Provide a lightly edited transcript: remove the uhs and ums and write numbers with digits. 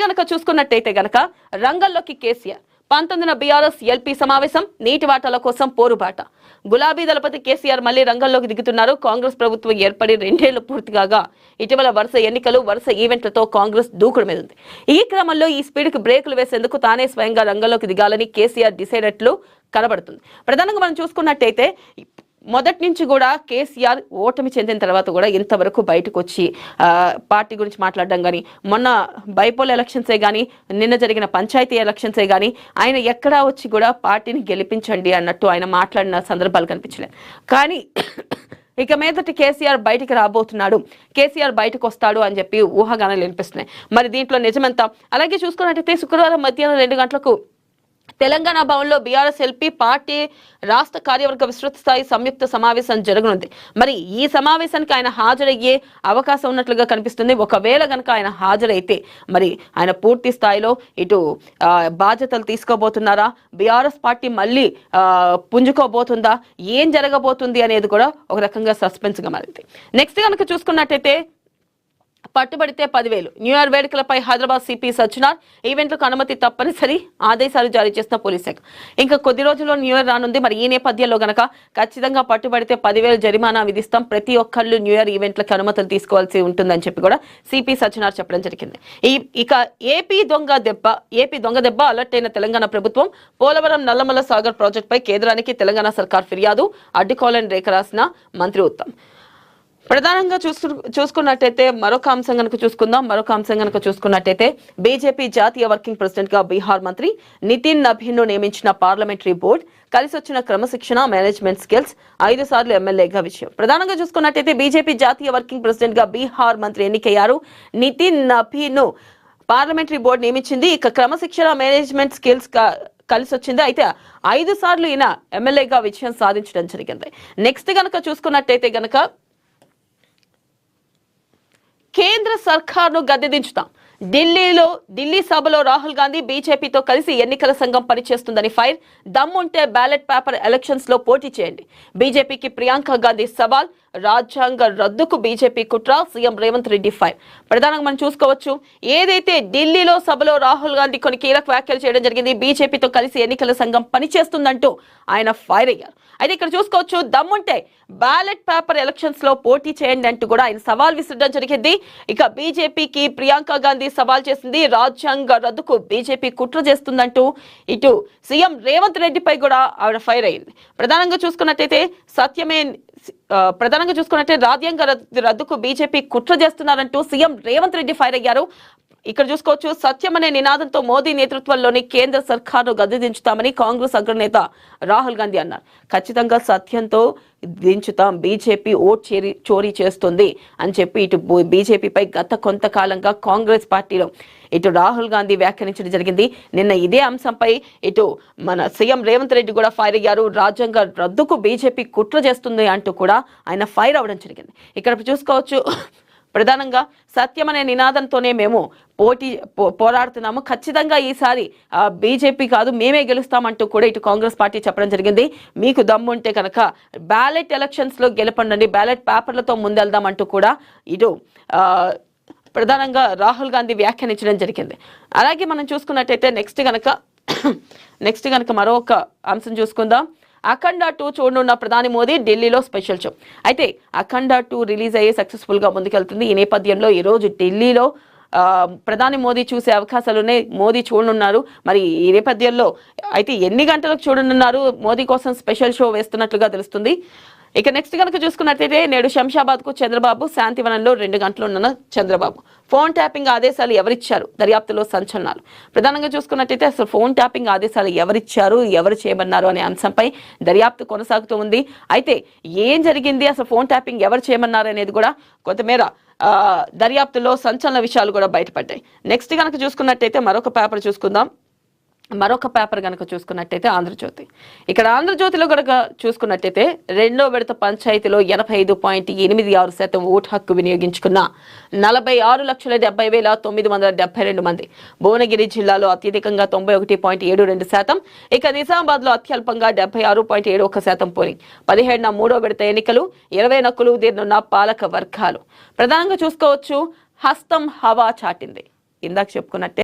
గనక చూసుకున్నట్టయితే గనక రంగంలోకి కేసీఆర్ 19న బీఆర్ఎస్ ఎల్పీ సమావేశం, నీటి వాటాల కోసం పోరుబాట. గులాబీ దళపతి కేసీఆర్ మళ్లీ రంగంలోకి దిగుతున్నారు. కాంగ్రెస్ ప్రభుత్వం ఏర్పడి 2 ఏళ్లు పూర్తి కాగా ఇటీవల వరుస ఎన్నికలు, వరుస ఈవెంట్లతో కాంగ్రెస్ దూకుడు మీద ఉంది. ఈ క్రమంలో ఈ స్పీడ్కి బ్రేకులు వేసేందుకు తానే స్వయంగా రంగంలోకి దిగాలని కేసీఆర్ డిసైడ్ అట్లు కనబడుతుంది. ప్రధానంగా మనం చూసుకున్నట్టయితే మొదటి నుంచి కూడా కేసీఆర్ ఓటమి చెందిన తర్వాత కూడా ఇంతవరకు బయటకు వచ్చి పార్టీ గురించి మాట్లాడడం కానీ, మొన్న బైపోల్ ఎలక్షన్సే కానీ, నిన్న జరిగిన పంచాయతీ ఎలక్షన్సే కానీ ఆయన ఎక్కడా వచ్చి కూడా పార్టీని గెలిపించండి అన్నట్టు ఆయన మాట్లాడిన సందర్భాలు కనిపించలేదు. కానీ ఇక మీదటి కేసీఆర్ బయటికి రాబోతున్నాడు, కేసీఆర్ బయటకు వస్తాడు అని చెప్పి ఊహాగానాలు వినిపిస్తున్నాయి. మరి దీంట్లో నిజమెంత? అలాగే చూసుకున్నట్టయితే శుక్రవారం మధ్యాహ్నం 2 గంటలకు తెలంగాణ భవన్లో బీఆర్ఎస్ ఎల్పీ పార్టీ రాష్ట్ర కార్యవర్గ విస్తృత స్థాయి సంయుక్త సమావేశం జరగనుంది. మరి ఈ సమావేశానికి ఆయన హాజరయ్యే అవకాశం ఉన్నట్లుగా కనిపిస్తుంది. ఒకవేళ గనక ఆయన హాజరైతే మరి ఆయన పూర్తి స్థాయిలో ఇటు బాధ్యతలు తీసుకోబోతున్నారా, బీఆర్ఎస్ పార్టీ మళ్ళీ పుంజుకోబోతుందా, ఏం జరగబోతుంది అనేది కూడా ఒక రకంగా సస్పెన్స్ గా మారింది. నెక్స్ట్ కనుక చూసుకున్నట్టయితే పట్టుబడితే 10,000 న్యూ ఇయర్ వేడుకలపై హైదరాబాద్ సిపి సజ్జనార్, ఈవెంట్లకు అనుమతి తప్పనిసరి ఆదేశాలు జారీ చేసిన పోలీస్ శాఖ. ఇంకా కొద్ది రోజుల్లో న్యూ ఇయర్ రానుంది. మరి ఈ నేపథ్యంలో గనక ఖచ్చితంగా పట్టుబడితే 10,000 జరిమానా విధిస్తాం, ప్రతి ఒక్కళ్ళు న్యూ ఇయర్ ఈవెంట్లకు అనుమతులు తీసుకోవాల్సి ఉంటుందని చెప్పి కూడా సిపి సజ్జనార్ చెప్పడం జరిగింది. ఇక ఏపీ దొంగ దెబ్బ అలర్ట్ అయిన తెలంగాణ ప్రభుత్వం. పోలవరం నల్లమల్ల సాగర్ ప్రాజెక్టుపై కేంద్రానికి తెలంగాణ సర్కార్ ఫిర్యాదు, అడ్డుకోవాలని రేఖ రాసిన మంత్రి ఉత్తమ్. ప్రధానంగా చూసుకున్నట్టయితే మరొక అంశం కనుక చూసుకున్నట్టయితే బీజేపీ జాతీయ వర్కింగ్ ప్రెసిడెంట్ గా బీహార్ మంత్రి నితిన్ నబీన్ ను నియమించిన పార్లమెంటరీ బోర్డు కలిసి వచ్చిన క్రమశిక్షణ, మేనేజ్మెంట్ స్కిల్స్, 5 సార్లు ఎమ్మెల్యేగా విజయం. ప్రధానంగా చూసుకున్నట్టయితే బీజేపీ జాతీయ వర్కింగ్ ప్రెసిడెంట్ గా బీహార్ మంత్రి ఎన్నికయ్యారు. నితిన్ నబీన్ ను పార్లమెంటరీ బోర్డు నియమించింది. ఇక క్రమశిక్షణ, మేనేజ్మెంట్ స్కిల్స్ కలిసి వచ్చింది. అయితే 5 సార్లు ఈయన ఎమ్మెల్యేగా విజయం సాధించడం జరిగింది. నెక్స్ట్ గనక చూసుకున్నట్టయితే గనక కేంద్ర సర్కార్ను గద్దెదించుతాం. ఢిల్లీ సభలో రాహుల్ గాంధీ బీజేపీతో కలిసి ఎన్నికల సంఘం పనిచేస్తుందని ఫైర్. దమ్ముంటే బ్యాలెట్ పేపర్ ఎలక్షన్స్ లో పోటీ చేయండి. బీజేపీకి ప్రియాంక గాంధీ సవాల్. రాజ్యాంగ రద్దుకు బీజేపీ కుట్ర, సీఎం రేవంత్ రెడ్డి ఫైర్. ప్రధానంగా మనం చూసుకోవచ్చు, ఏదైతే ఢిల్లీలో సభలో రాహుల్ గాంధీ కొన్ని కీలక వ్యాఖ్యలు చేయడం జరిగింది. బీజేపీతో కలిసి ఎన్నికల సంఘం పనిచేస్తుందంటూ ఆయన ఫైర్ అయ్యారు. అయితే ఇక్కడ చూసుకోవచ్చు, దమ్ముంటే బ్యాలెట్ పేపర్ ఎలక్షన్స్ లో పోటీ చేయండి అంటూ కూడా ఆయన సవాల్ విసరడం జరిగింది. ఇక బీజేపీకి ప్రియాంక గాంధీ సవాల్ చేసింది. రాజ్యాంగ రద్దుకు బీజేపీ కుట్ర చేస్తుందంటూ ఇటు సీఎం రేవంత్ రెడ్డిపై కూడా ఆవిడ ఫైర్ అయింది. ప్రధానంగా చూసుకున్నట్టయితే రాజ్యాంగ రద్దుకు బీజేపీ కుట్ర చేస్తున్నారంటూ సీఎం రేవంత్ రెడ్డి ఫైర్ అయ్యారు. ఇక్కడ చూసుకోవచ్చు, సత్యం అనే నినాదంతో మోదీ నేతృత్వంలోని కేంద్ర సర్కార్ను గద్దెదించుతామని కాంగ్రెస్ అగ్రనేత రాహుల్ గాంధీ అన్నారు. ఖచ్చితంగా సత్యంతో దించుతాం, బీజేపీ ఓట్ చోరీ చేస్తుంది అని చెప్పి ఇటు బీజేపీపై గత కొంతకాలంగా కాంగ్రెస్ పార్టీలో ఇటు రాహుల్ గాంధీ వ్యాఖ్యానించడం జరిగింది. నిన్న ఇదే అంశంపై ఇటు మన సీఎం రేవంత్ రెడ్డి కూడా ఫైర్ అయ్యారు. రాజ్యాంగ రద్దుకు బీజేపీ కుట్ర చేస్తుంది అంటూ కూడా ఆయన ఫైర్ అవ్వడం జరిగింది. ఇక్కడ చూసుకోవచ్చు, ప్రధానంగా సత్యం అనే నినాదంతోనే మేము పోరాడుతున్నాము, ఖచ్చితంగా ఈసారి బీజేపీ కాదు మేమే గెలుస్తామంటూ కూడా ఇటు కాంగ్రెస్ పార్టీ చెప్పడం జరిగింది. మీకు దమ్ముంటే కనుక బ్యాలెట్ ఎలక్షన్స్ లో గెలపండి, బ్యాలెట్ పేపర్లతో ముందెళ్దామంటూ కూడా ఇటు ప్రధానంగా రాహుల్ గాంధీ వ్యాఖ్యానించడం జరిగింది. అలాగే మనం చూసుకున్నట్టయితే నెక్స్ట్ గనక మరొక అంశం చూసుకుందాం. అఖండ 2 చూడనున్న ప్రధాని మోదీ, ఢిల్లీలో స్పెషల్ షో. అయితే అఖండ 2 రిలీజ్ అయ్యే సక్సెస్ఫుల్ గా ముందుకెళ్తుంది. ఈ నేపథ్యంలో ఈ రోజు ఢిల్లీలో ప్రధాని మోదీ చూసే అవకాశాలున్నాయి. మోదీ చూడనున్నారు. మరి ఈ నేపథ్యంలో అయితే ఎన్ని గంటలకు చూడనున్నారు, మోదీ కోసం స్పెషల్ షో వేస్తున్నట్లుగా తెలుస్తుంది. ఇక నెక్స్ట్ కనుక చూసుకున్నట్లయితే నేడు శంషాబాద్ కు చంద్రబాబు, శాంతివనంలో 2 గంటలున్న చంద్రబాబు. ఫోన్ ట్యాపింగ్ ఆదేశాలు ఎవరిచ్చారు, దర్యాప్తులో సంచలనాలు. ప్రధానంగా చూసుకున్నట్లయితే అసలు ఫోన్ ట్యాపింగ్ ఆదేశాలు ఎవరిచ్చారు, ఎవరు చేయమన్నారు అనే అంశంపై దర్యాప్తు కొనసాగుతూ ఉంది. అయితే ఏం జరిగింది, అసలు ఫోన్ ట్యాపింగ్ ఎవరు చేయమన్నారు అనేది కూడా కొంతమేర దర్యాప్తులో సంచలన విషయాలు కూడా బయటపడ్డాయి. నెక్స్ట్ కనుక చూసుకున్నట్టయితే మరొక పేపర్ కనుక చూసుకున్నట్టయితే ఆంధ్రజ్యోతి. ఇక్కడ ఆంధ్రజ్యోతిలో కనుక చూసుకున్నట్టయితే 2వ విడత పంచాయతీలో 85.86% ఓటు హక్కు వినియోగించుకున్న 46,70,972 మంది. భువనగిరి జిల్లాలో అత్యధికంగా 91.72%. ఇక నిజామాబాద్ లో అత్యల్పంగా 76.71% పోలింగ్. 17న 3వ విడత ఎన్నికలు. 20న కొలువు తీరనున్న పాలక వర్గాలు. ప్రధానంగా చూసుకోవచ్చు, హస్తం హవా చాటింది. ఇందాక చెప్పుకున్నట్టే